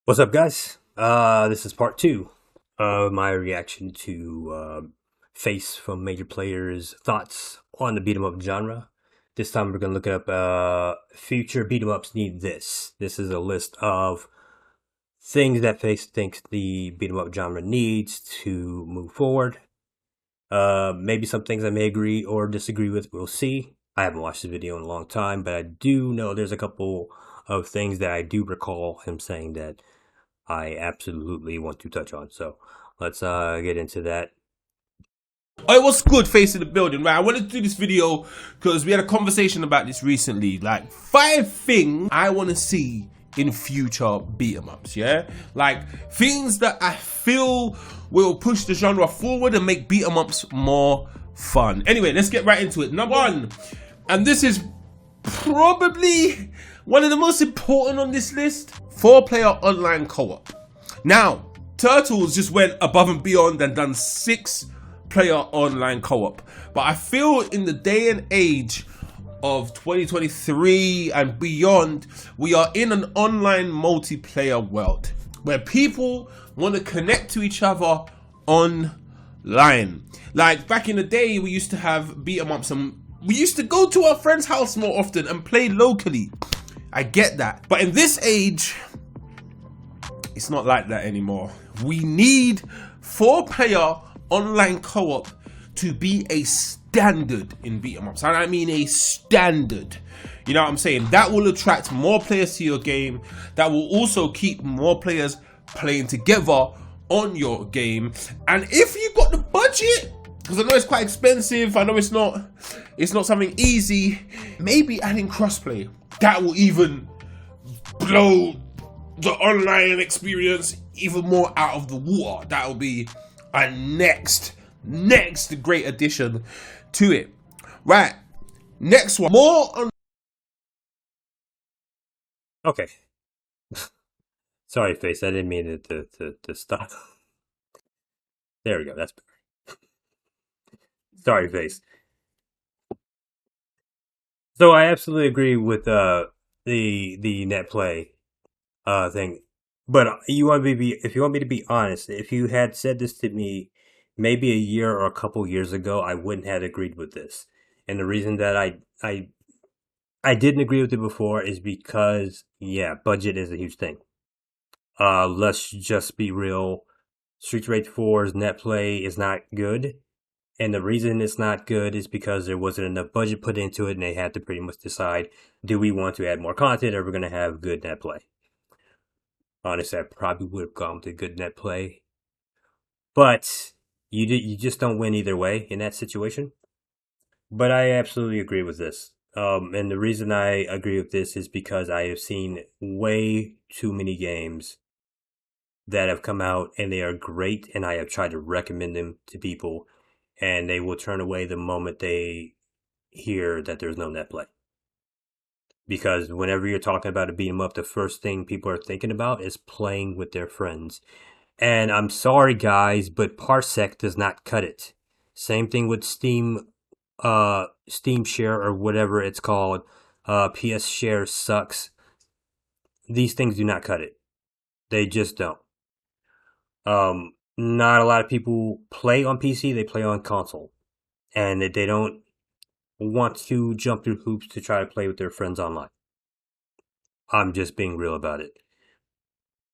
What's up, guys? This is part two of my reaction to Face from Major Playerz thoughts on the beat 'em up genre. This time we're gonna look up future beat 'em ups need this. This is a list of things that Face thinks the beat 'em up genre needs to move forward. Maybe some things I may agree or disagree with. We'll see. I haven't watched the video in a long time, but I do know there's a couple of things that I do recall him saying that I absolutely want to touch on. So let's get into that. Oh, it was good facing the building, right? I wanted to do this video because we had a conversation about this recently. Like 5 things I want to see in future beat 'em ups, yeah? Like things that I feel will push the genre forward and make beat 'em ups more fun. Anyway, let's get right into it. Number one, and this is probably one of the most important on this list: 4-player online co-op. Now, Turtles just went above and beyond and done 6-player online co-op. But I feel in the day and age of 2023 and beyond, we are in an online multiplayer world where people want to connect to each other online. Like back in the day, we used to have beat 'em ups and we used to go to our friend's house more often and play locally. I get that. But in this age, it's not like that anymore. We need 4-player online co-op to be a standard in beat 'em ups. And I mean a standard. You know what I'm saying? That will attract more players to your game. That will also keep more players playing together on your game. And if you got the budget, because I know it's quite expensive, I know it's not something easy, maybe adding crossplay. That will even blow the online experience even more out of the water. That'll be a next great addition to it. Right, next one. More on. Okay. Sorry, Face. I didn't mean it to stop. There we go. That's better. Sorry, Face. So I absolutely agree with the net play thing. But you want me to be, if you want me to be honest, if you had said this to me maybe a year or a couple years ago, I wouldn't have agreed with this. And the reason that I didn't agree with it before is because, yeah, budget is a huge thing. Let's just be real. Streets Rage 4's net play is not good. And the reason it's not good is because there wasn't enough budget put into it and they had to pretty much decide, do we want to add more content or are we going to have good net play? Honestly, I probably would have gone to good net play. But you just don't win either way in that situation. But I absolutely agree with this. And the reason I agree with this is because I have seen way too many games that have come out and they are great, and I have tried to recommend them to people, and they will turn away the moment they hear that there's no net play. Because whenever you're talking about a beat 'em up, the first thing people are thinking about is playing with their friends. And I'm sorry, guys, but Parsec does not cut it. Same thing with Steam Share or whatever it's called. PS Share sucks. These things do not cut it. They just don't. Not a lot of people play on PC, they play on console. And they don't want to jump through hoops to try to play with their friends online. I'm just being real about it.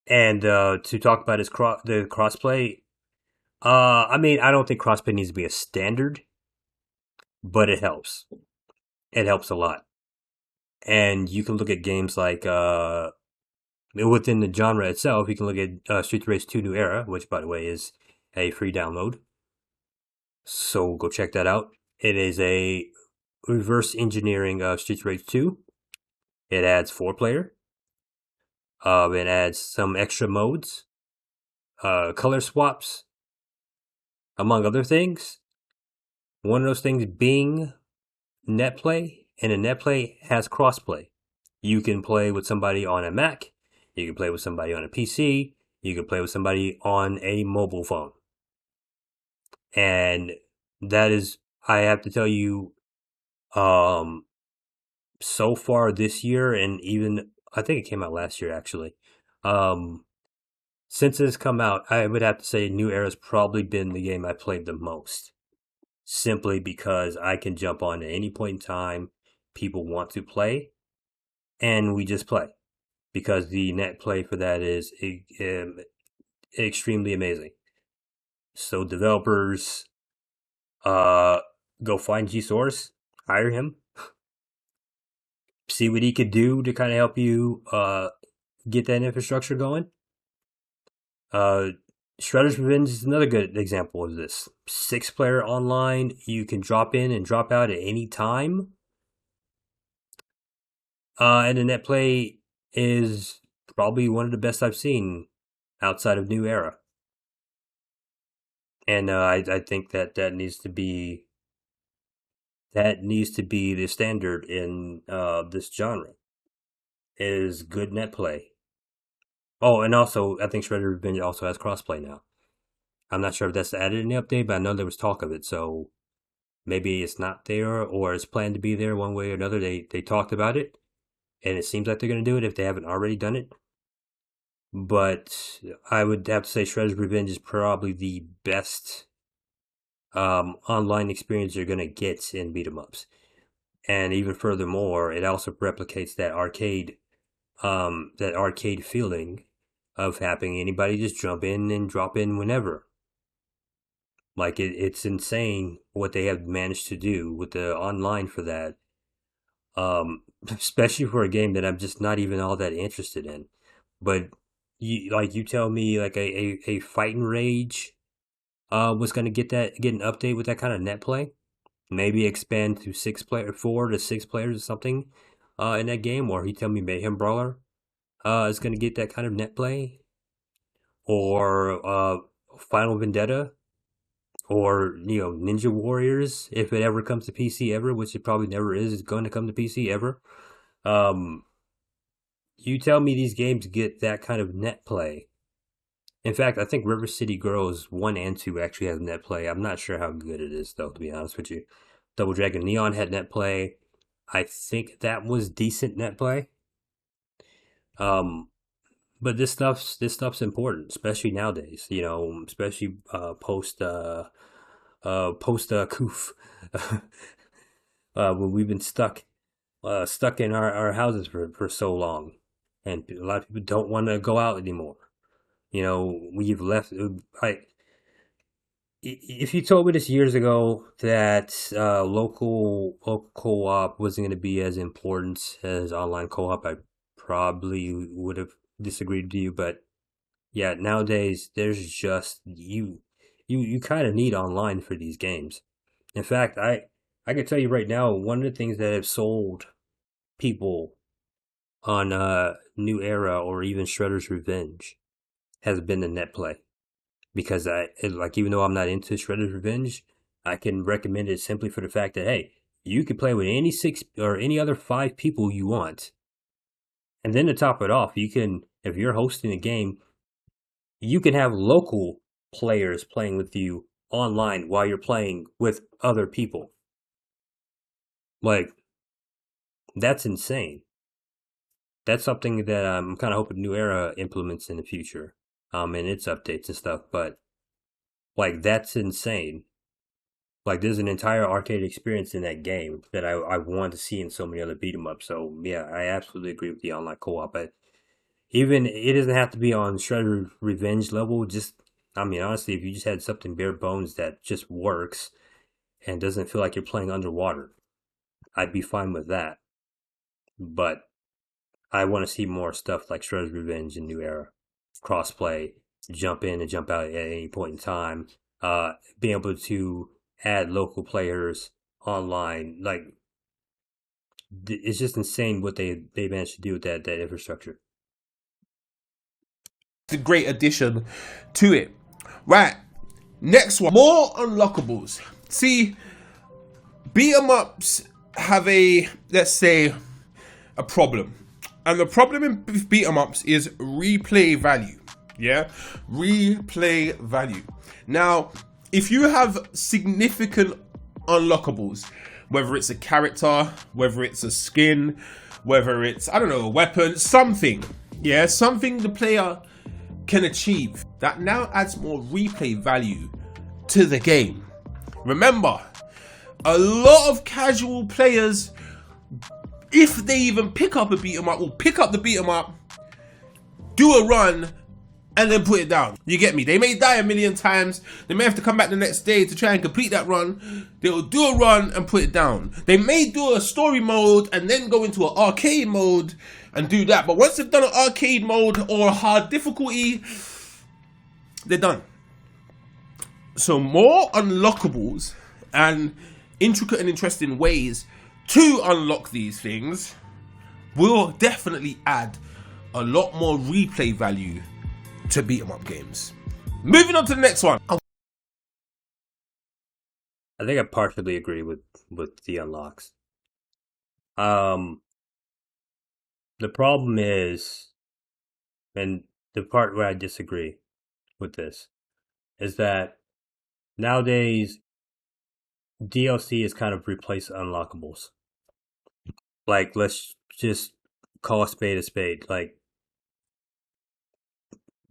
And to talk about the crossplay, I mean, I don't think crossplay needs to be a standard, but it helps. It helps a lot. And you can look at games like within the genre itself. You can look at Street Race 2 New Era, which, by the way, is a free download. So go check that out. It is a reverse engineering of Street Race 2. It adds 4-player. It adds some extra modes, color swaps, among other things. One of those things being netplay, and a netplay has crossplay. You can play with somebody on a Mac, you can play with somebody on a PC, you can play with somebody on a mobile phone. And that is, I have to tell you, so far this year, and even I think it came out last year actually. Since it's come out, I would have to say New Era's probably been the game I played the most. Simply because I can jump on at any point in time people want to play, and we just play. Because the net play for that is extremely amazing. So developers, uh, go find G Source, hire him, see what he could do to kind of help you get that infrastructure going. Uh, Shredder's Revenge is another good example of this. 6-player online, you can drop in and drop out at any time. And the net play is probably one of the best I've seen outside of New Era. And I think that needs to be the standard in this genre. Is good net play. Oh, and also I think Shredder Revenge also has crossplay now. I'm not sure if that's added in the update, but I know there was talk of it. So maybe it's not there or it's planned to be there one way or another. They talked about it, and it seems like they're going to do it if they haven't already done it. But I would have to say Shredder's Revenge is probably the best online experience you're going to get in beat 'em ups. And even furthermore, it also replicates that arcade feeling of having anybody just jump in and drop in whenever. Like it's insane what they have managed to do with the online for that. Especially for a game that I'm just not even all that interested in. But you tell me like a Fight and Rage was gonna get an update with that kind of net play. Maybe expand to 4 to 6 players or something in that game, or he tell me Mayhem Brawler is gonna get that kind of net play. Or Final Vendetta, or Ninja Warriors, if it ever comes to PC ever, which it probably never is going to come to PC ever. You tell me these games get that kind of net play. In fact, I think River City Girls 1 and 2 actually has net play. I'm not sure how good it is, though, to be honest with you. Double Dragon Neon had net play. I think that was decent net play. But this stuff's important, especially nowadays. Especially post Coof, when we've been stuck in our houses for so long, and a lot of people don't want to go out anymore. We've left. If you told me this years ago that local co-op wasn't going to be as important as online co-op, I probably would have disagreed with you. But yeah, nowadays there's just you kind of need online for these games. In fact, I can tell you right now, one of the things that have sold people on New Era or even Shredder's Revenge has been the net play. Because even though I'm not into Shredder's Revenge, I can recommend it simply for the fact that, hey, you can play with any 6 or any other 5 people you want. And then to top it off, you can, if you're hosting a game, you can have local players playing with you online while you're playing with other people. Like, that's insane. That's something that I'm kind of hoping New Era implements in the future, in its updates and stuff. But like, that's insane. Like, there's an entire arcade experience in that game that I want to see in so many other beat 'em ups. So yeah, I absolutely agree with the online co-op. But even it doesn't have to be on Shredder Revenge level. Just, I mean, honestly, if you just had something bare bones that just works and doesn't feel like you're playing underwater, I'd be fine with that. But I want to see more stuff like Shredder's Revenge and New Era, crossplay, jump in and jump out at any point in time, being able to add local players online. Like, it's just insane what they managed to do with that infrastructure. It's a great addition to it. Right, next one, more unlockables. See, beat 'em ups have let's say, a problem. And the problem in beat 'em ups is replay value. Yeah, replay value. Now, if you have significant unlockables, whether it's a character, whether it's a skin, whether it's, I don't know, a weapon, something. Yeah, something the player can achieve. That now adds more replay value to the game. Remember, a lot of casual players, if they even pick up a beat 'em up, will pick up the beat 'em up, do a run, and then put it down. You get me? They may die a million times. They may have to come back the next day to try and complete that run. They'll do a run and put it down. They may do a story mode and then go into an arcade mode and do that. But once they've done an arcade mode or a hard difficulty, they're done. So more unlockables and intricate and interesting ways to unlock these things will definitely add a lot more replay value to beat 'em up games. Moving on to the next one. I think I partially agree with the unlocks. The problem is, and the part where I disagree with this, is that nowadays DLC is kind of replaced unlockables. Like, let's just call a spade a spade. Like,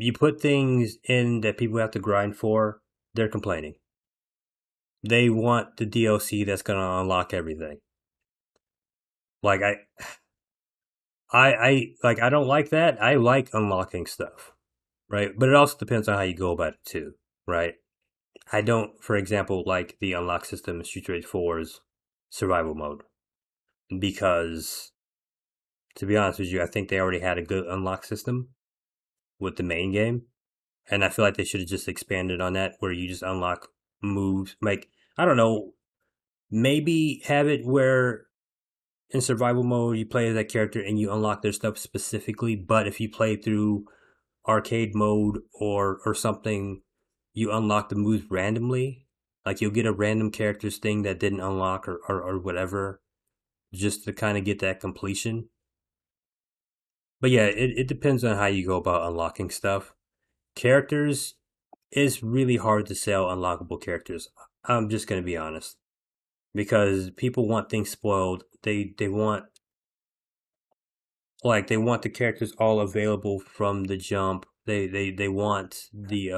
you put things in that people have to grind for, they're complaining. They want the DLC that's gonna unlock everything. Like I don't like that. I like unlocking stuff, right? But it also depends on how you go about it too, right? I don't, for example, like the unlock system in Street Fighter 4's survival mode because, to be honest with you, I think they already had a good unlock system with the main game, and I feel like they should have just expanded on that, where you just unlock moves. Like, I don't know, maybe have it where in survival mode you play as that character and you unlock their stuff specifically, but if you play through arcade mode or something, you unlock the moves randomly. Like, you'll get a random character's thing that didn't unlock or whatever, just to kind of get that completion. But yeah, it depends on how you go about unlocking stuff. Characters, it's really hard to sell unlockable characters. I'm just gonna be honest. Because people want things spoiled. They want, like, they want the characters all available from the jump. They want they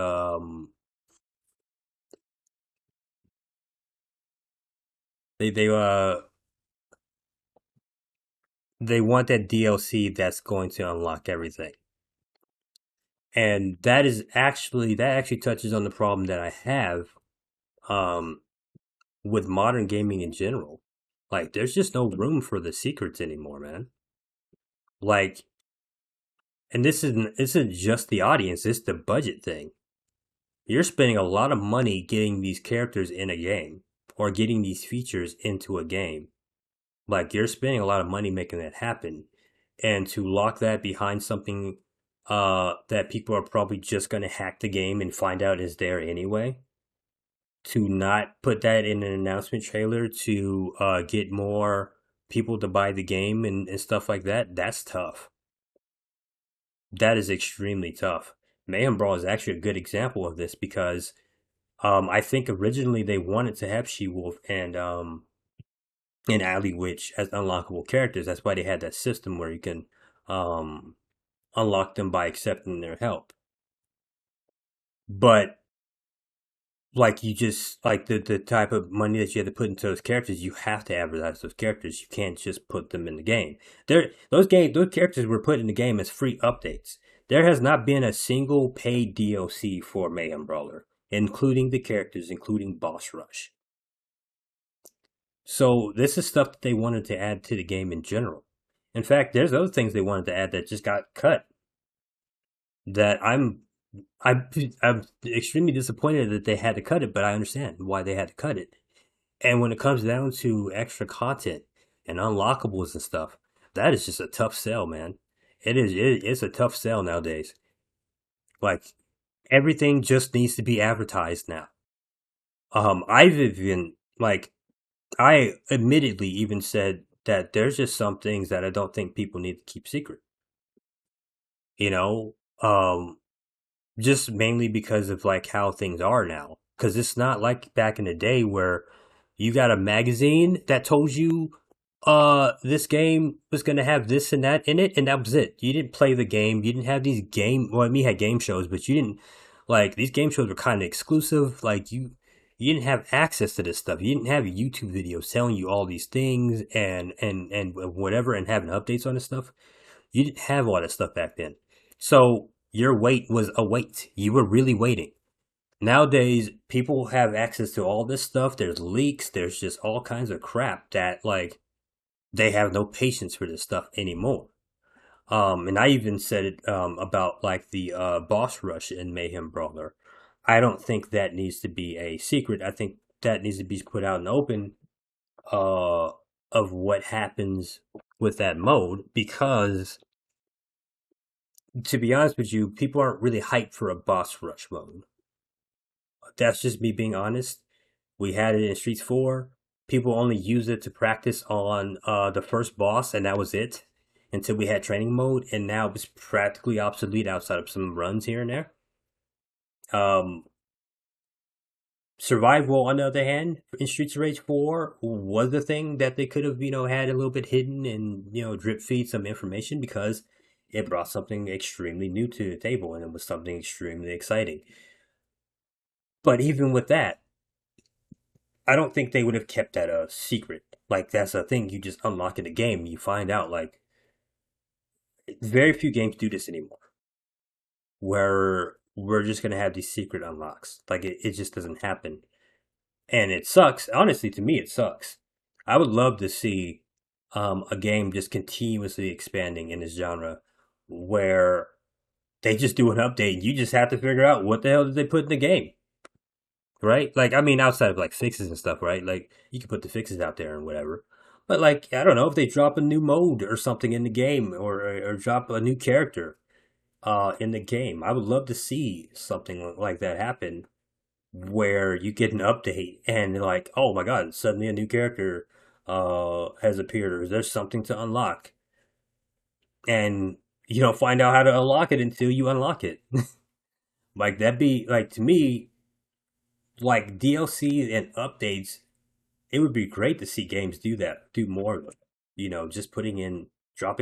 they want that DLC that's going to unlock everything. And that actually touches on the problem that I have um with modern gaming in general. Like, there's just no room for the secrets anymore, man. Like, and this isn't just the audience, it's the budget thing. You're spending a lot of money getting these characters in a game or getting these features into a game. Like, you're spending a lot of money making that happen. And to lock that behind something that people are probably just going to hack the game and find out is there anyway, to not put that in an announcement trailer to get more people to buy the game and stuff like that, that's tough. That is extremely tough. Mayhem Brawl is actually a good example of this because I think originally they wanted to have She-Wolf and Alley Witch as unlockable characters. That's why they had that system where you can unlock them by accepting their help. But like, you just, like, the type of money that you have to put into those characters, you have to advertise those characters. You can't just put them in the game. Those characters were put in the game as free updates. There has not been a single paid DLC for Mayhem Brawler, including the characters, including Boss Rush. So this is stuff that they wanted to add to the game in general. In fact, there's other things they wanted to add that just got cut. That I'm extremely disappointed that they had to cut it, but I understand why they had to cut it. And when it comes down to extra content and unlockables and stuff, that is just a tough sell, man. It's a tough sell nowadays. Like, everything just needs to be advertised now. I've even, like, I admittedly even said that there's just some things that I don't think people need to keep secret. You know, just mainly because of, like, how things are now. Because it's not like back in the day where you got a magazine that told you this game was gonna have this and that in it, and that was it. You didn't play the game. You didn't have these well, I mean, you had game shows, but you didn't, like, these game shows were kind of exclusive. Like, you didn't have access to this stuff. You didn't have YouTube videos telling you all these things and whatever, and having updates on this stuff. You didn't have all that stuff back then. So your wait was a wait. You were really waiting. Nowadays, people have access to all this stuff. There's leaks. There's just all kinds of crap that, like, they have no patience for this stuff anymore. And I even said it about, like, the boss rush in Mayhem Brawler. I don't think that needs to be a secret. I think that needs to be put out in the open uh, of what happens with that mode, because, to be honest with you, people aren't really hyped for a boss rush mode. That's just me being honest. We had it in Streets 4. People only used it to practice on the first boss, and that was it until we had training mode, and now it's practically obsolete outside of some runs here and there. Um, Survival, on the other hand, in Streets of Rage 4 was the thing that they could have, had a little bit hidden and, drip feed some information, because it brought something extremely new to the table, and it was something extremely exciting. But even with that, I don't think they would have kept that a secret. Like, that's a thing you just unlock in the game. You find out, like, very few games do this anymore, where we're just going to have these secret unlocks. Like, it just doesn't happen. And it sucks. Honestly, to me, it sucks. I would love to see a game just continuously expanding in this genre, where they just do an update and you just have to figure out what the hell did they put in the game. Right? Like, I mean, outside of, like, fixes and stuff, right? Like, you can put the fixes out there and whatever. But, like, I don't know, if they drop a new mode or something in the game, or drop a new character in the game, I would love to see something like that happen, where you get an update and they're like, oh my god, suddenly a new character has appeared, or there's something to unlock. And you don't find out how to unlock it until you unlock it. Like, that'd be, like, to me, like, DLC and updates, it would be great to see games do that, do more of it. Just dropping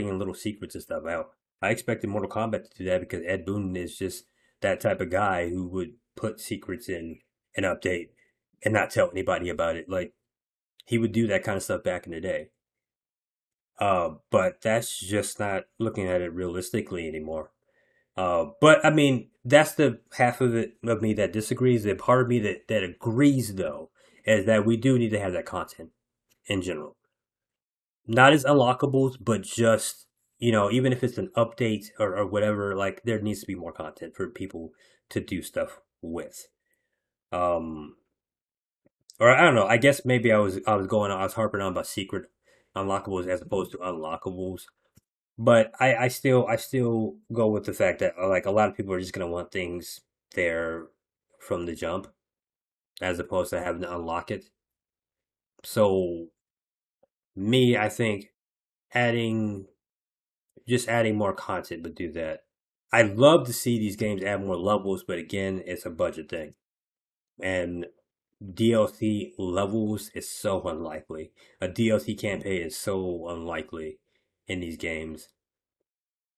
in little secrets and stuff out. I expected Mortal Kombat to do that, because Ed Boon is just that type of guy who would put secrets in an update and not tell anybody about it. Like, he would do that kind of stuff back in the day. But that's just not looking at it realistically anymore. But I mean, that's the half of me that disagrees. The part of me that agrees, though, is that we do need to have that content in general. Not as unlockables, but just, even if it's an update or whatever, like, there needs to be more content for people to do stuff with. Um, or I don't know. I guess maybe I was harping on about secret unlockables as opposed to unlockables. But I still go with the fact that, like, a lot of people are just gonna want things there from the jump, as opposed to having to unlock it. So, me, I think adding adding more content would do that. I'd love to see these games add more levels, but again, it's a budget thing. And DLC levels is so unlikely. A DLC campaign is so unlikely in these games.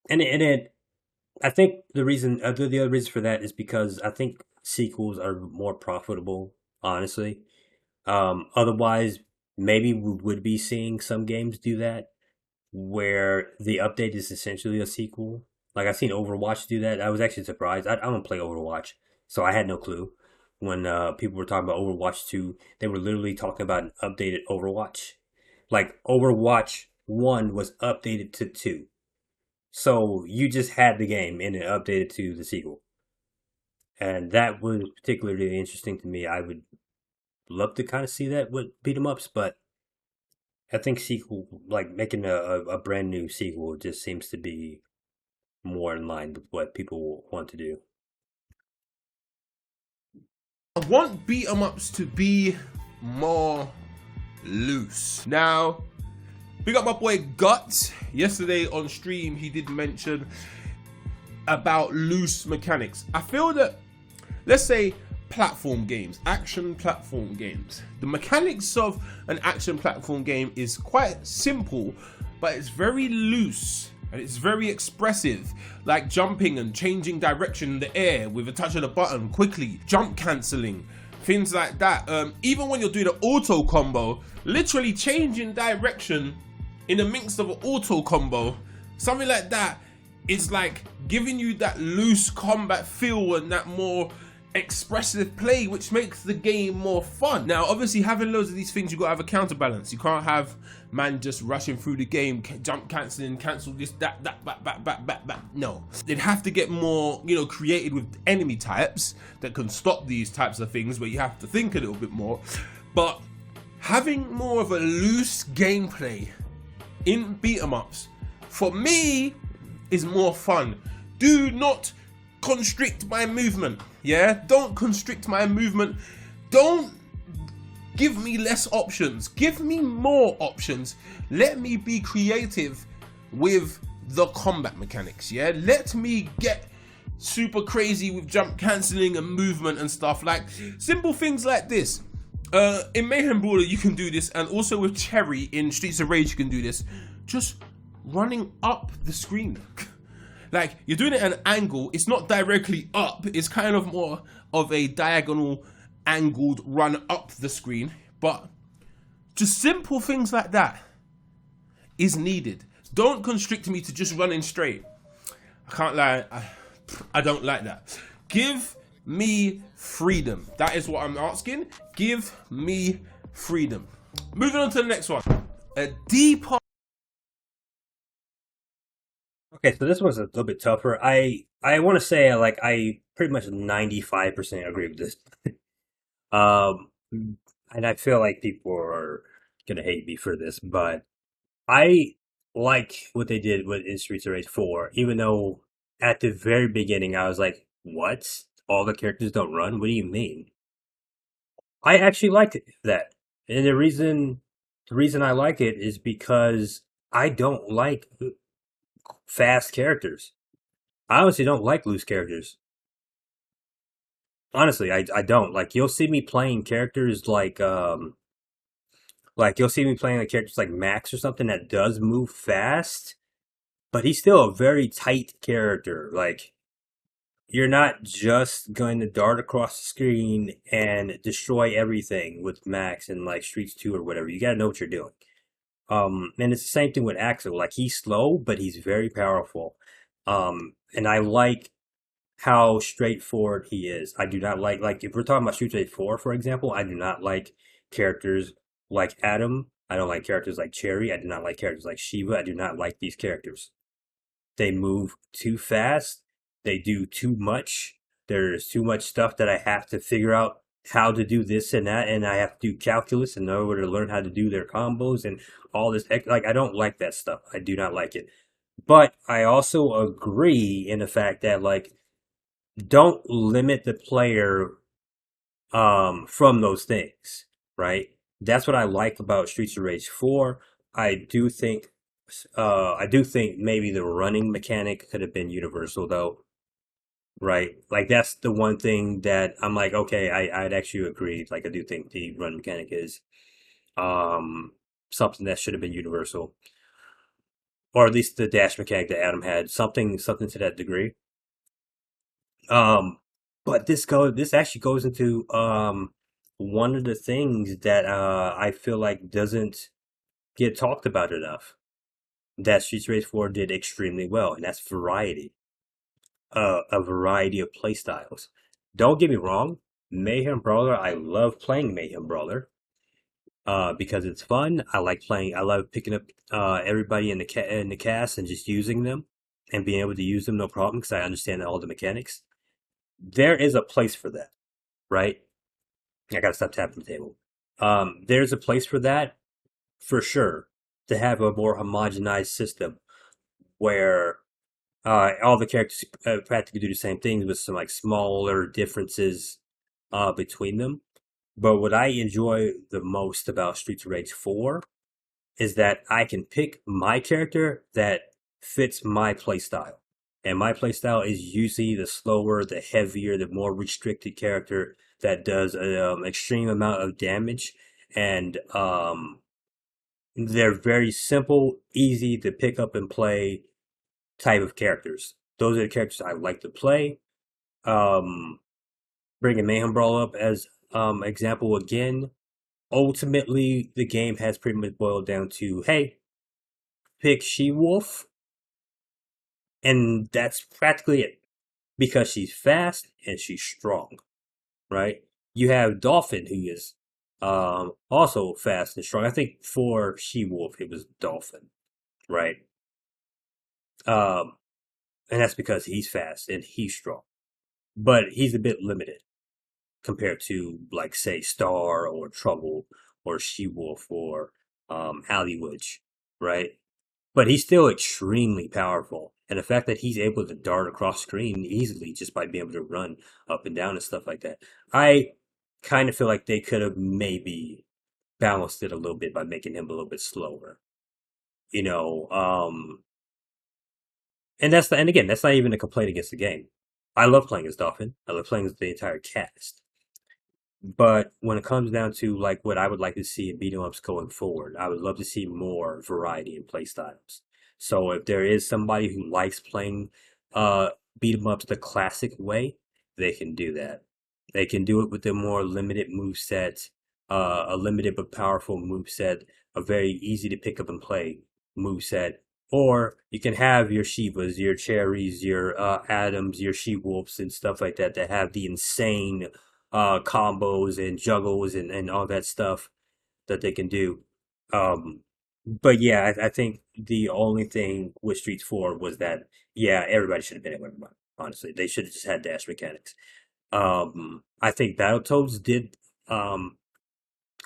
And I think the other reason for that is because I think sequels are more profitable, honestly. Otherwise, maybe we would be seeing some games do that, where the update is essentially a sequel. Like, I've seen Overwatch do that. I was actually surprised. I don't play Overwatch, so I had no clue. When people were talking about Overwatch 2, they were literally talking about an updated Overwatch. Like, Overwatch 1 was updated to 2. So you just had the game and it updated to the sequel. And that was particularly interesting to me. I would love to kind of see that with beat 'em ups, but I think like making a brand new sequel, just seems to be more in line with what people want to do. I want beat 'em ups to be more loose. Now, big up my boy Guts. Yesterday on stream, he did mention about loose mechanics. I feel that, let's say, platform games, action platform games. The mechanics of an action platform game is quite simple, but it's very loose and it's very expressive, like jumping and changing direction in the air with a touch of the button quickly, jump cancelling, things like that. Even when you're doing an auto combo, literally changing direction in the midst of an auto combo, something like that is like giving you that loose combat feel and that more expressive play, which makes the game more fun. Now, obviously, having loads of these things, you gotta have a counterbalance. You can't have man just rushing through the game, jump cancelling, cancel this, that, back. No, they'd have to get more, created with enemy types that can stop these types of things, where you have to think a little bit more. But having more of a loose gameplay in beat 'em ups, for me, is more fun. Do not constrict my movement. Yeah, don't constrict my movement. Don't give me less options. Give me more options. Let me be creative with the combat mechanics. Yeah, let me get super crazy with jump cancelling and movement and stuff, like simple things like this. In Mayhem Brawler you can do this, and also with Cherry in Streets of Rage you can do this. Just running up the screen. Like, you're doing it at an angle, it's not directly up, it's kind of more of a diagonal angled run up the screen, but just simple things like that is needed. Don't constrict me to just running straight. I can't lie, I don't like that. Give me freedom. That is what I'm asking. Give me freedom. Moving on to the next one. A deeper. Okay, so this one's a little bit tougher. I want to say I pretty much 95% agree with this. Um, and I feel like people are gonna hate me for this, but I like what they did with in Streets of Rage 4, even though at the very beginning I was like, "What? All the characters don't run? What do you mean?" I actually liked that, and the reason I like it is because I don't like fast characters. I honestly don't like loose characters. Honestly, I don't. Like, you'll see me playing characters like you'll see me playing like characters like Max or something that does move fast, but he's still a very tight character. Like, you're not just going to dart across the screen and destroy everything with Max in like Streets 2 or whatever. You gotta know what you're doing. And it's the same thing with Axel. Like, he's slow, but he's very powerful. And I like how straightforward he is. I do not like if we're talking about Street Fighter 4, for example, I do not like characters like Adam. I don't like characters like Cherry. I do not like characters like Shiva. I do not like these characters. They move too fast. They do too much. There's too much stuff that I have to figure out how to do this and that, and I have to do calculus in order to learn how to do their combos and all this. Like, I don't like that stuff. I do not like it. But I also agree in the fact that, like, don't limit the player from those things, right? That's what I like about Streets of Rage 4. I do think maybe the running mechanic could have been universal though, right? Like, that's the one thing that I'm like, okay, I'd actually agree. Like, I do think the run mechanic is um something that should have been universal, or at least the dash mechanic that Adam had, something to that degree. Um, but this actually goes into one of the things that I feel like doesn't get talked about enough. That Streets Rage 4 did extremely well, and that's variety. A variety of play styles. Don't get me wrong, Mayhem Brawler, I love playing Mayhem Brawler. Because it's fun. I love picking up everybody in the cast and just using them and being able to use them no problem because I understand all the mechanics. There is a place for that, right? I gotta stop tapping the table. There's a place for that for sure, to have a more homogenized system where all the characters practically do the same things with some like smaller differences between them. But what I enjoy the most about Streets of Rage 4 is that I can pick my character that fits my playstyle. And my playstyle is usually the slower, the heavier, the more restricted character that does an extreme amount of damage, and they're very simple, easy to pick up and play type of characters. Those are the characters I like to play. Um, Bringing Mayhem Brawl up as example again. Ultimately, the game has pretty much boiled down to, hey, pick She-Wolf, and that's practically it. Because she's fast and she's strong, right? You have Dolphin, who is also fast and strong. I think for She-Wolf, it was Dolphin, right? Um, and that's because he's fast and he's strong. But he's a bit limited compared to, like, say, Star or Trouble or She-Wolf or Alleywood, right? But he's still extremely powerful. And the fact that he's able to dart across screen easily just by being able to run up and down and stuff like that. I kind of feel like they could have maybe balanced it a little bit by making him a little bit slower. You know, and again, that's not even a complaint against the game. I love playing as Dolphin. I love playing as the entire cast. But when it comes down to like what I would like to see in beat 'em ups going forward, I would love to see more variety in play styles. So if there is somebody who likes playing uh beat 'em ups the classic way, they can do that. They can do it with a more limited move set, a limited but powerful move set, a very easy to pick up and play move set. Or you can have your Shivas, your Cherries, your Adams, your She-Wolves and stuff like that that have the insane combos and juggles and all that stuff that they can do. Um, but yeah, I think the only thing with Streets 4 was that, yeah, everybody should have been able to run. Honestly, they should have just had dash mechanics. I think Battletoads did. Um,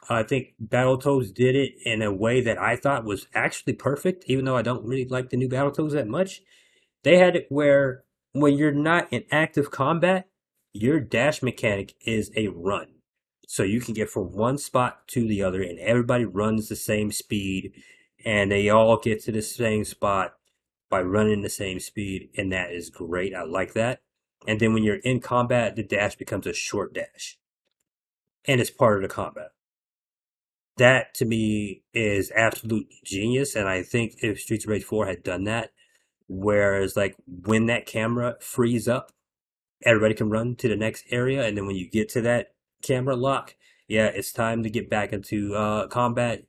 I think Battletoads did it in a way that I thought was actually perfect, even though I don't really like the new Battletoads that much. They had it where when you're not in active combat, your dash mechanic is a run. So you can get from one spot to the other, and everybody runs the same speed, and they all get to the same spot by running the same speed, and that is great. I like that. And then when you're in combat, the dash becomes a short dash, and it's part of the combat. That to me is absolute genius, and I think if Streets of Rage 4 had done that, whereas like when that camera frees up, everybody can run to the next area, and then when you get to that camera lock, yeah, it's time to get back into combat.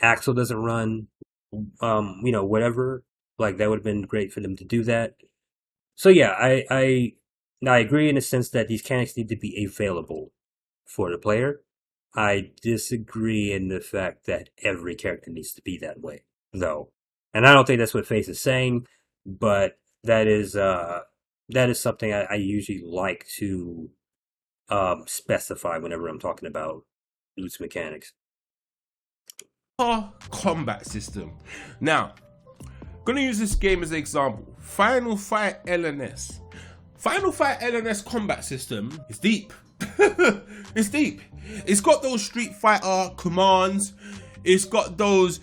Axel doesn't run, whatever. Like that would have been great for them to do that. So yeah, I agree in the sense that these mechanics need to be available for the player. I disagree in the fact that every character needs to be that way, though. And I don't think that's what Face is saying, but that is something I usually like to specify whenever I'm talking about loose mechanics. Combat system. Now, gonna use this game as an example. Final Fight LNS. Final Fight LNS combat system is deep. It's deep. It's got those Street Fighter commands. It's got those,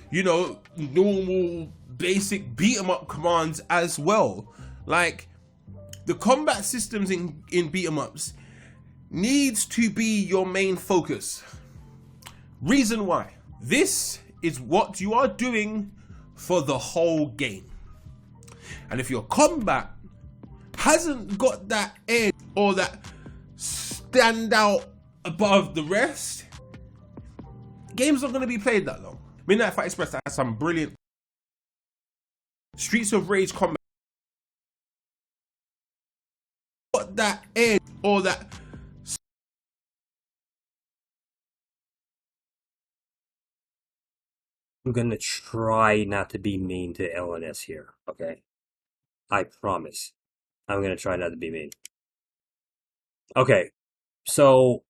normal basic beat 'em up commands as well. Like the combat systems in beat 'em ups needs to be your main focus. Reason why. This is what you are doing for the whole game. And if your combat hasn't got that edge or that stand out above the rest, game's not going to be played that long. Midnight Fight Express has some brilliant Streets of Rage combat. Got that edge or that I'm gonna try not to be mean to LNS here, okay? I promise. I'm gonna try not to be mean. Okay, so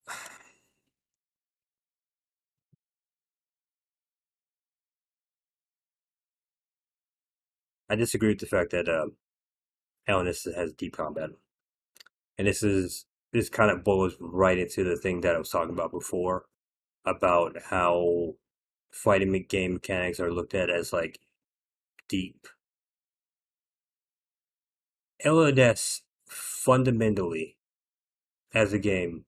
I disagree with the fact that LNS has deep combat, and this kind of boils right into the thing that I was talking about before about how fighting game mechanics are looked at as like deep. LNS fundamentally as a game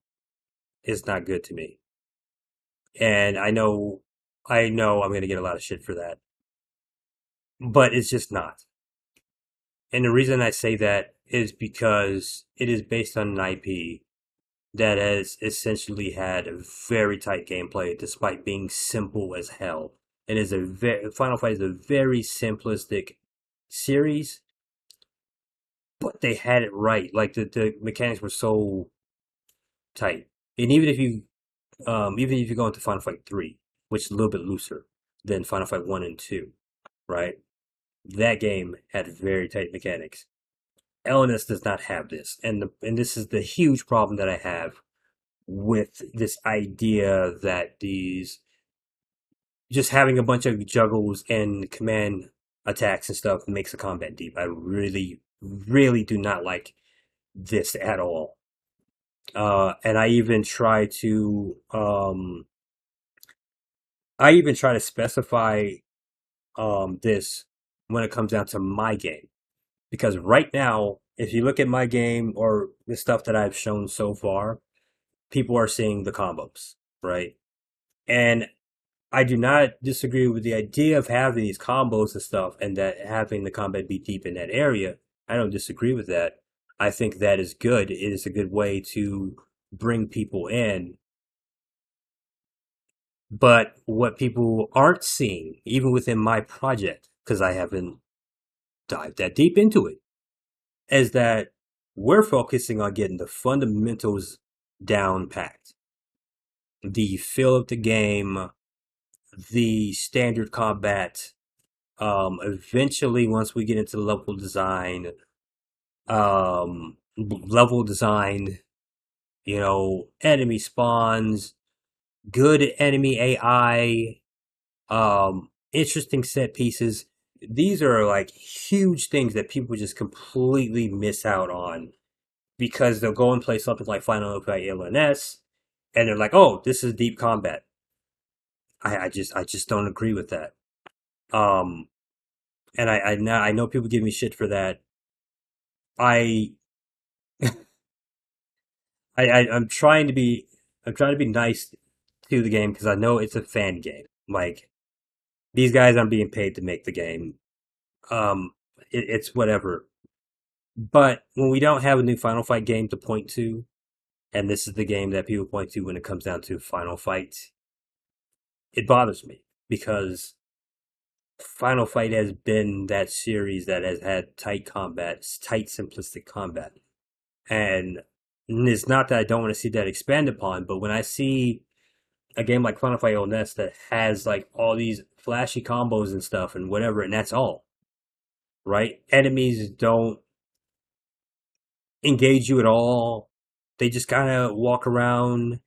is not good to me. And I know I'm gonna get a lot of shit for that, but it's just not. And the reason I say that is because it is based on an IP that has essentially had a very tight gameplay despite being simple as hell. It is Final Fight is a very simplistic series, but they had it right. Like the mechanics were so tight. And even if you go into Final Fight 3, which is a little bit looser than Final Fight 1 and 2, right? That game had very tight mechanics. LNS does not have this. And this is the huge problem that I have with this idea that these just having a bunch of juggles and command attacks and stuff makes the combat deep. I really, really do not like this at all. And I even try to specify this when it comes down to my game. Because right now, if you look at my game or the stuff that I've shown so far, people are seeing the combos, right? And I do not disagree with the idea of having these combos and stuff and that having the combat be deep in that area. I don't disagree with that. I think that is good. It is a good way to bring people in. But what people aren't seeing, even within my project, because I haven't dived that deep into it, is that we're focusing on getting the fundamentals down packed. The feel of the game, the standard combat. Eventually, once we get into level design, enemy spawns, good enemy AI, interesting set pieces. These are like huge things that people just completely miss out on because they'll go and play something like Final Fight LNS and they're like, "Oh, this is deep combat." I just don't agree with that. Um, and I know people give me shit for that. I I'm trying to be nice to the game because I know it's a fan game. Like these guys aren't being paid to make the game. Um, it's whatever. But when we don't have a new Final Fight game to point to, and this is the game that people point to when it comes down to Final Fight, it bothers me because Final Fight has been that series that has had tight combat, tight simplistic combat. And it's not that I don't want to see that expanded upon, but when I see a game like Final Fight ONS that has like all these flashy combos and stuff and whatever, and that's all, right? Enemies don't engage you at all. They just kind of walk around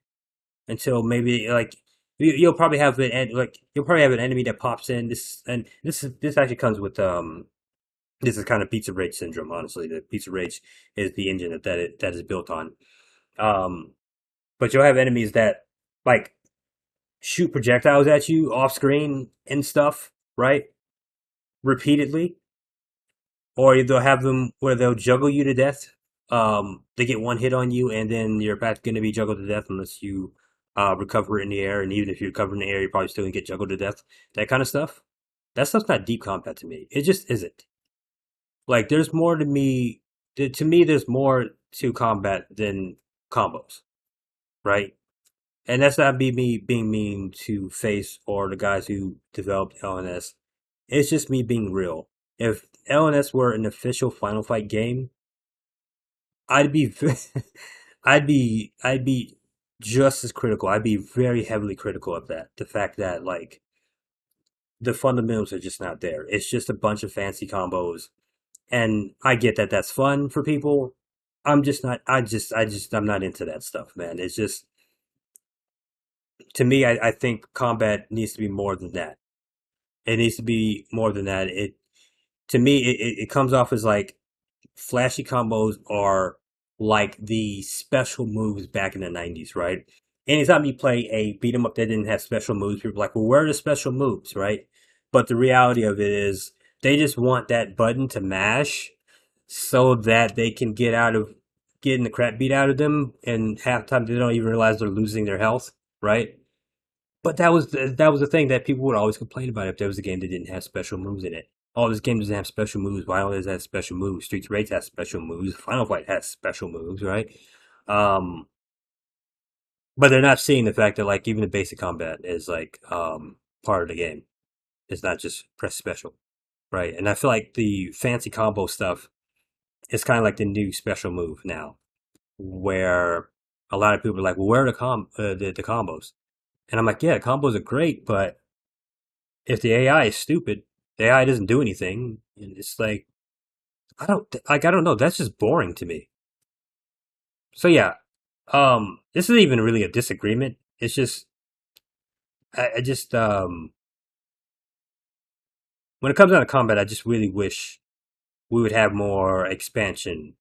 until maybe like you'll probably have you'll probably have an enemy that pops in. This actually comes with this is kind of Pizza Rage syndrome. Honestly, the Pizza Rage is the engine that is built on. Um, but you'll have enemies that like shoot projectiles at you off screen and stuff, right? Repeatedly, or they'll have them where they'll juggle you to death. They get one hit on you, and then you're about going to be juggled to death unless you recover in the air. And even if you recover in the air, you're probably still going to get juggled to death. That kind of stuff. That stuff's not deep combat to me. It just isn't. Like, there's more to me. To me, there's more to combat than combos, right? And that's not me being mean to Face or the guys who developed LNS. It's just me being real. If LNS were an official Final Fight game, I'd be, I'd be just as critical. I'd be very heavily critical of that. The fact that like the fundamentals are just not there. It's just a bunch of fancy combos, and I get that that's fun for people. I'm just not. I'm not into that stuff, man. It's just to me. I think combat needs to be more than that. It needs to be more than that. It to me, it comes off as like flashy combos are like the special moves back in the 90s, right? Anytime you play a beat 'em up that didn't have special moves, people are like, well, where are the special moves, right? But the reality of it is they just want that button to mash so that they can get out of getting the crap beat out of them, and half the time they don't even realize they're losing their health, right? But that was the thing that people would always complain about if there was a game that didn't have special moves in it. Oh, this game doesn't have special moves. Why don't it have special moves? Streets of Rage has special moves. Final Fight has special moves, right? Um, but they're not seeing the fact that like even the basic combat is like part of the game. It's not just press special, right? And I feel like the fancy combo stuff is kind of like the new special move now, where a lot of people are like, "Well, where are the combos?" And I'm like, "Yeah, combos are great, but if the AI is stupid, the AI doesn't do anything. And it's like I don't know. That's just boring to me." So yeah, this isn't even really a disagreement. It's just I just when it comes down to combat, I just really wish we would have more expansion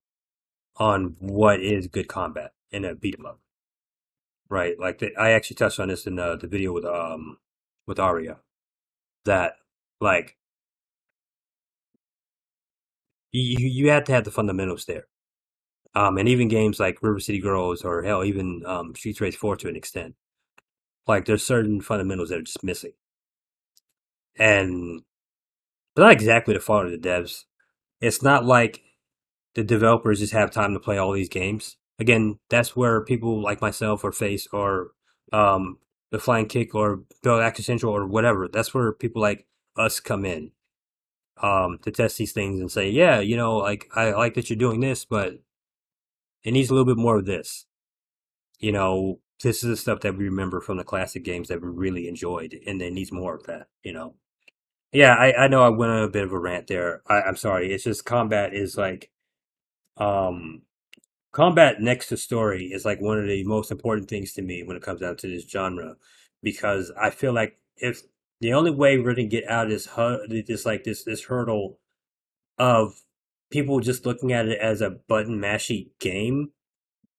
on what is good combat in a beat 'em up, right? Like I actually touched on this in the video with Aria that like you have to have the fundamentals there. And even games like River City Girls or hell, even Streets Race 4 to an extent, like there's certain fundamentals that are just missing. And it's not exactly the fault of the devs. It's not like the developers just have time to play all these games. Again, that's where people like myself or Face or um, the Flying Kick or the Action Central or whatever, that's where people like us come in to test these things and say, yeah, you know, like I like that you're doing this, but it needs a little bit more of this. You know, this is the stuff that we remember from the classic games that we really enjoyed, and it needs more of that, you know. Yeah, I know I went on a bit of a rant there. I'm sorry. It's just combat is like um combat next to story is like one of the most important things to me when it comes down to this genre because I feel like if the only way we're gonna get out of this like this hurdle of people just looking at it as a button mashy game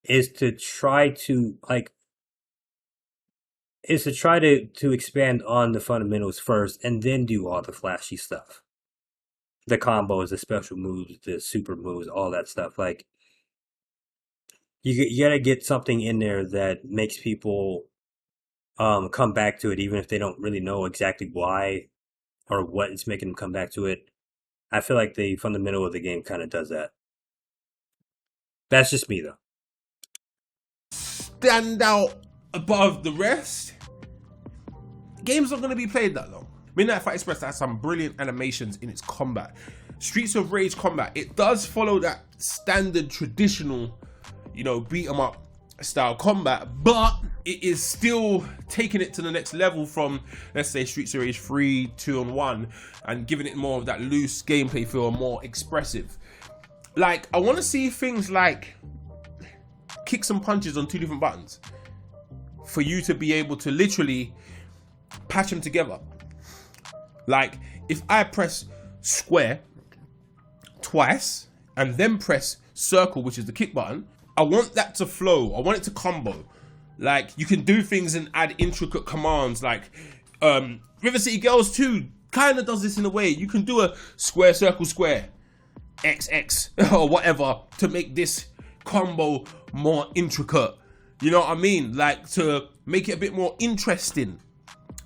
is to try to like is to try to expand on the fundamentals first and then do all the flashy stuff. The combos, the special moves, the super moves, all that stuff. Like you gotta get something in there that makes people come back to it, even if they don't really know exactly why or what is making them come back to it. I feel like the fundamental of the game kind of does that. That's just me, though. Stand out above the rest. Game's not going to be played that long. Midnight Fight Express has some brilliant animations in its combat. Streets of Rage combat, it does follow that standard traditional, you know, beat 'em up style combat, but it is still taking it to the next level from, let's say, Streets of Rage 3, 2 and 1, and giving it more of that loose gameplay feel, more expressive. Like, I want to see things like kicks and punches on two different buttons for you to be able to literally patch them together. Like, if I press square twice and then press circle, which is the kick button, I want that to flow. I want it to combo. Like, you can do things and add intricate commands. Like, River City Girls 2 kind of does this in a way. You can do a square, circle, square, XX, or whatever to make this combo more intricate. You know what I mean? Like, to make it a bit more interesting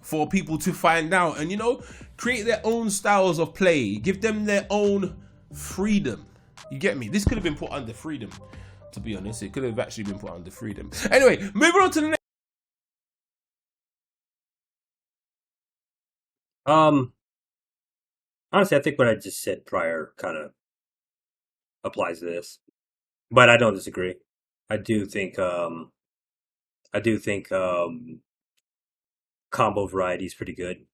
for people to find out and, you know, create their own styles of play. Give them their own freedom. You get me? This could have been put under freedom. To be honest, it could have actually been put under freedom. Anyway, moving on to the next. Um, Honestly, I think what I just said prior kind of applies to this, but I don't disagree. I do think, I do think, combo variety is pretty good.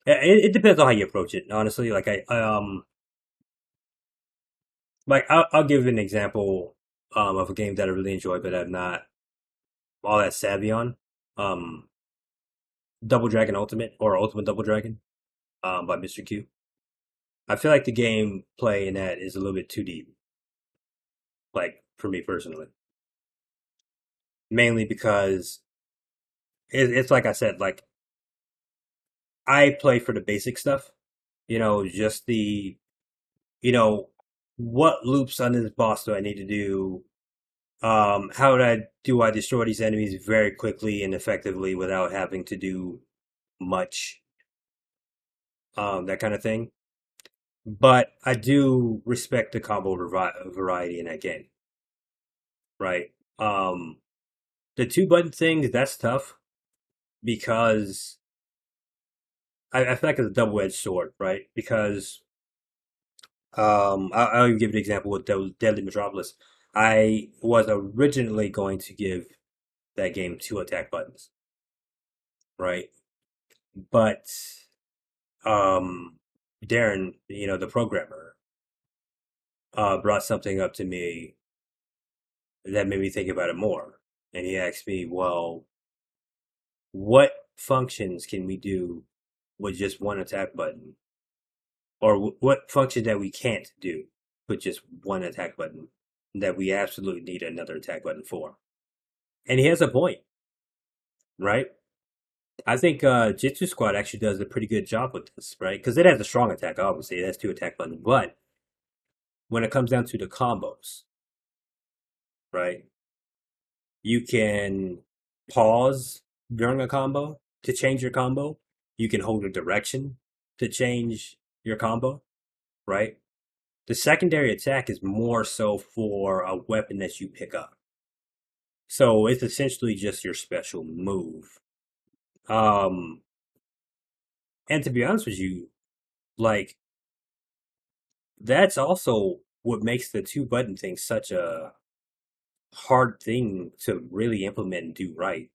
It depends on how you approach it, honestly. Like I'll give an example, of a game that I really enjoy, but I'm not all that savvy on. Um, Double Dragon Ultimate or Ultimate Double Dragon, by Mr. Q. I feel like the gameplay in that is a little bit too deep, like for me personally. Mainly because it's like I said, like I play for the basic stuff. You know, just the, you know, what loops on this boss do I need to do? How do I destroy these enemies very quickly and effectively without having to do much, that kind of thing. But I do respect the combo variety in that game, right? The two button thing, that's tough because I feel like it's a double edged sword, right? Because I'll even give an example with Deadly Metropolis. I was originally going to give that game two attack buttons, right? But um, Darren, the programmer, brought something up to me that made me think about it more. And he asked me, well, what functions can we do with just one attack button? Or what function that we can't do with just one attack button that we absolutely need another attack button for? And he has a point, right? I think Jitsu Squad actually does a pretty good job with this, right? Because it has a strong attack, obviously. It has two attack buttons. But when it comes down to the combos, right? You can pause during a combo to change your combo. You can hold a direction to change your combo, right? The secondary attack is more so for a weapon that you pick up. So it's essentially just your special move. Um, and to be honest with you, like, that's also what makes the two button thing such a hard thing to really implement and do right.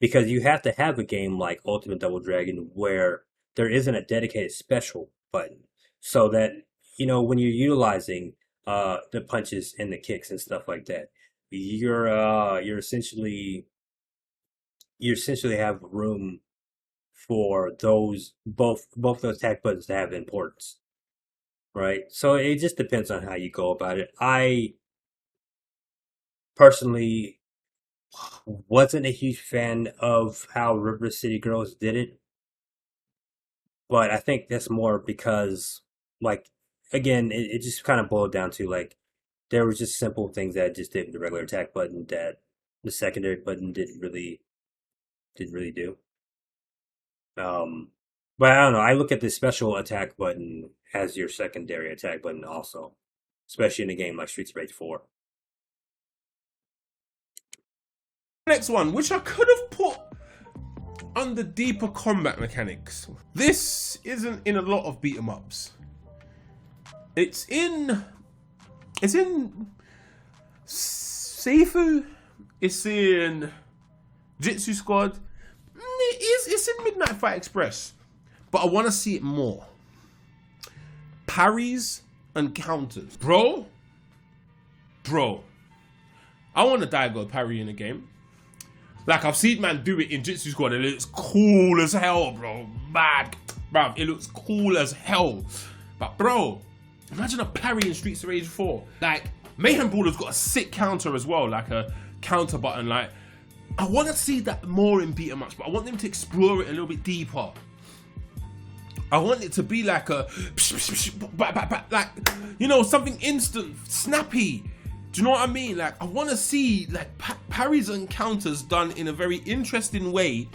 Because you have to have a game like Ultimate Double Dragon where there isn't a dedicated special button. So that, when you're utilizing the punches and the kicks and stuff like that, you're essentially you essentially have room for those both those attack buttons to have importance. Right? So it just depends on how you go about it. I personally wasn't a huge fan of how River City Girls did it, but I think that's more because, like, again, it just kind of boiled down to, like, there was just simple things that I just did with the regular attack button that the secondary button didn't really do. Um, but I don't know. I look at the special attack button as your secondary attack button also, especially in a game like Streets of Rage 4. Next one, which I could have put under deeper combat mechanics. This isn't in a lot of beat 'em ups. It's in Seifu. It's in Jitsu Squad. It's in Midnight Fight Express. But I want to see it more. Parries and counters. Bro. I want to Daigo parry in a game. Like, I've seen man do it in Jitsu Squad and it looks cool as hell, bro. Mad. Bro, it looks cool as hell. But, bro, imagine a parry in Streets of Rage 4. Like, Mayhem Brawler's got a sick counter as well, like a counter button. Like, I want to see that more in beat 'em ups, but I want them to explore it a little bit deeper. I want it to be like a, like, something instant, snappy. Do you know what I mean? Like, I want to see like parries and counters done in a very interesting way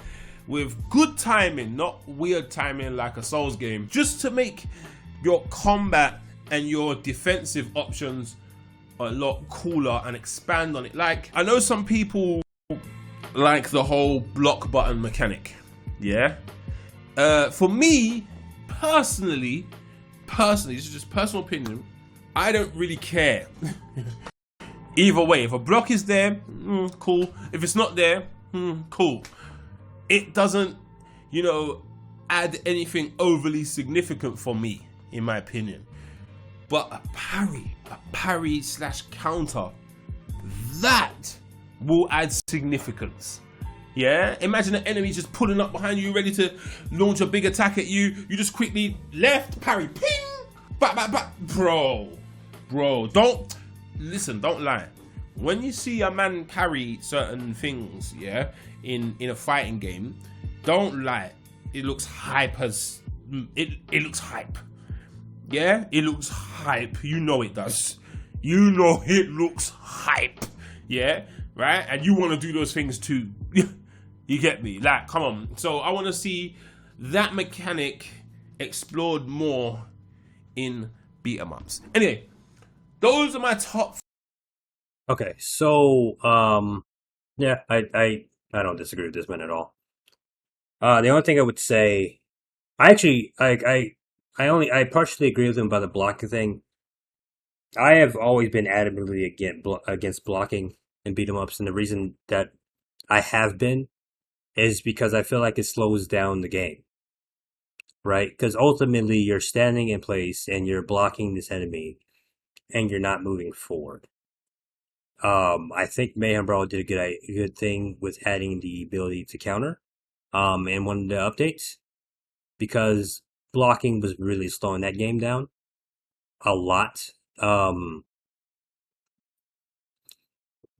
with good timing, not weird timing like a Souls game, just to make your combat and your defensive options a lot cooler and expand on it. Like, I know some people like the whole block button mechanic. Yeah. For me, personally, this is just personal opinion, I don't really care. Either way, if a block is there, cool. If it's not there, cool. It doesn't, add anything overly significant for me, in my opinion. But a parry / counter, that will add significance. Yeah? Imagine an enemy just pulling up behind you, ready to launch a big attack at you. You just quickly left, parry, ping, back. Bro, don't lie. When you see a man parry certain things, yeah, in a fighting game, don't lie. It looks hype as it looks hype. Yeah, it looks hype. You know it does. you know it looks hype, yeah, right? And you want to do those things too. You get me? Like, come on. So I want to see that mechanic explored more in beat 'em ups. Anyway, those are my top. Okay, so yeah, I don't disagree with this one at all. The only thing I would say, I actually I partially agree with him about the blocking thing. I have always been adamantly against blocking in beat 'em ups, and the reason that I have been is because I feel like it slows down the game, right? Because ultimately you're standing in place and you're blocking this enemy, and you're not moving forward. I think Mayhem Brawl did a good thing with adding the ability to counter, in one of the updates, because blocking was really slowing that game down a lot.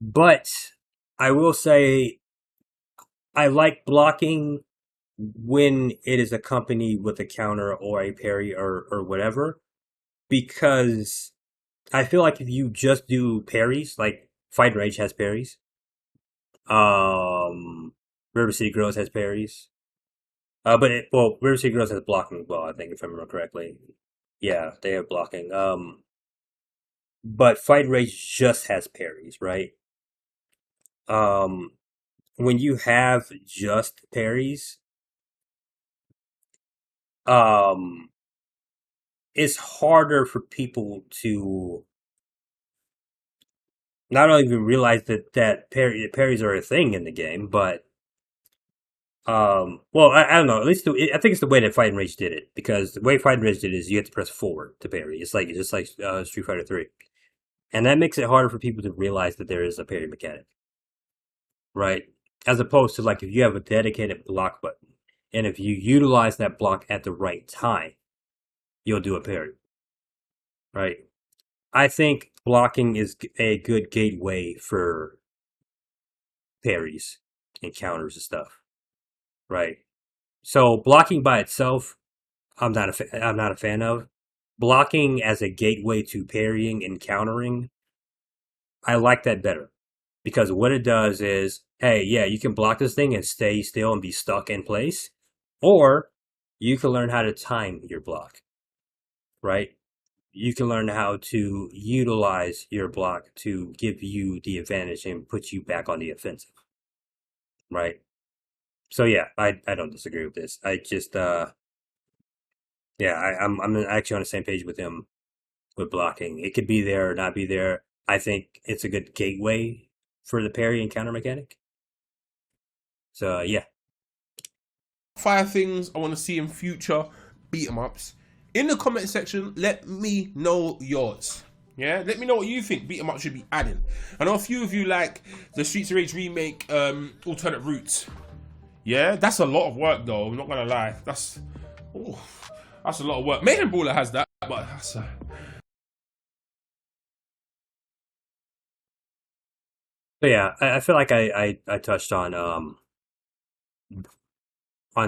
But I will say I like blocking when it is accompanied with a counter or a parry or whatever, because I feel like if you just do parries, like Fight Rage has parries, um, River City Girls has parries, River City Girls has blocking as well, I think, if I remember correctly. Yeah, they have blocking. But Fight Rage just has parries, right? Um, when you have just parries, um, it's harder for people to not only realize that parries are a thing in the game, but I don't know. At least I think it's the way that Fighting Rage did it, because the way Fighting Rage did it is you have to press forward to parry. It's just like Street Fighter 3, and that makes it harder for people to realize that there is a parry mechanic, right? As opposed to, like, if you have a dedicated block button, and if you utilize that block at the right time, you'll do a parry, right? I think blocking is a good gateway for parries and counters and stuff, right? So blocking by itself, I'm not a fan of. Blocking as a gateway to parrying and countering, I like that better, because what it does is, hey, yeah, you can block this thing and stay still and be stuck in place, or you can learn how to time your block, right? You can learn how to utilize your block to give you the advantage and put you back on the offensive, right? So yeah, I don't disagree with this. I just yeah, I'm actually on the same page with him with blocking. It could be there or not be there. I think it's a good gateway for the parry and counter mechanic. So yeah. 5 things I want to see in future beat 'em ups. In the comment section, let me know yours. Yeah, let me know what you think beat 'em up should be adding. I know a few of you like the Streets of Rage remake, alternate routes. Yeah, that's a lot of work though. I'm not gonna lie. That's a lot of work. Mayhem Brawler has that, but that's So yeah, I feel like I touched on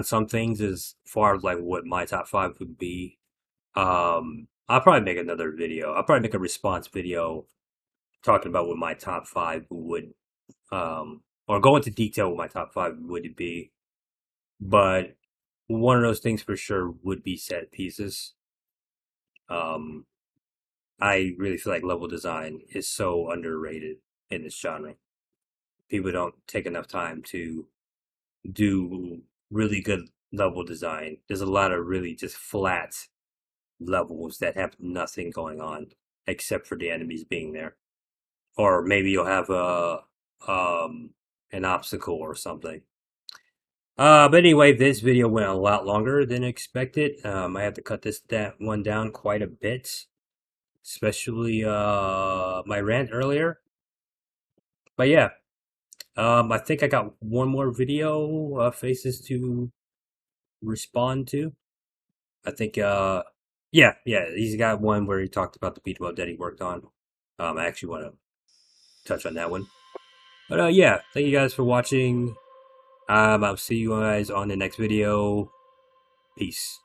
some things as far as like what my top five would be. I'll probably make another video. I'll probably make a response video talking about what my top five would, or go into detail what my top five would be. But one of those things for sure would be set pieces. Um, I really feel like level design is so underrated in this genre. People don't take enough time to do really good level design. There's a lot of really just flat levels that have nothing going on except for the enemies being there. Or maybe you'll have an obstacle or something. But anyway, this video went a lot longer than expected. I had to cut that one down quite a bit, especially my rant earlier. But yeah, I think I got one more video faces to respond to. I think yeah, he's got one where he talked about the beat 'em up that he worked on. I actually want to touch on that one. But yeah, thank you guys for watching. I'll see you guys on the next video. Peace.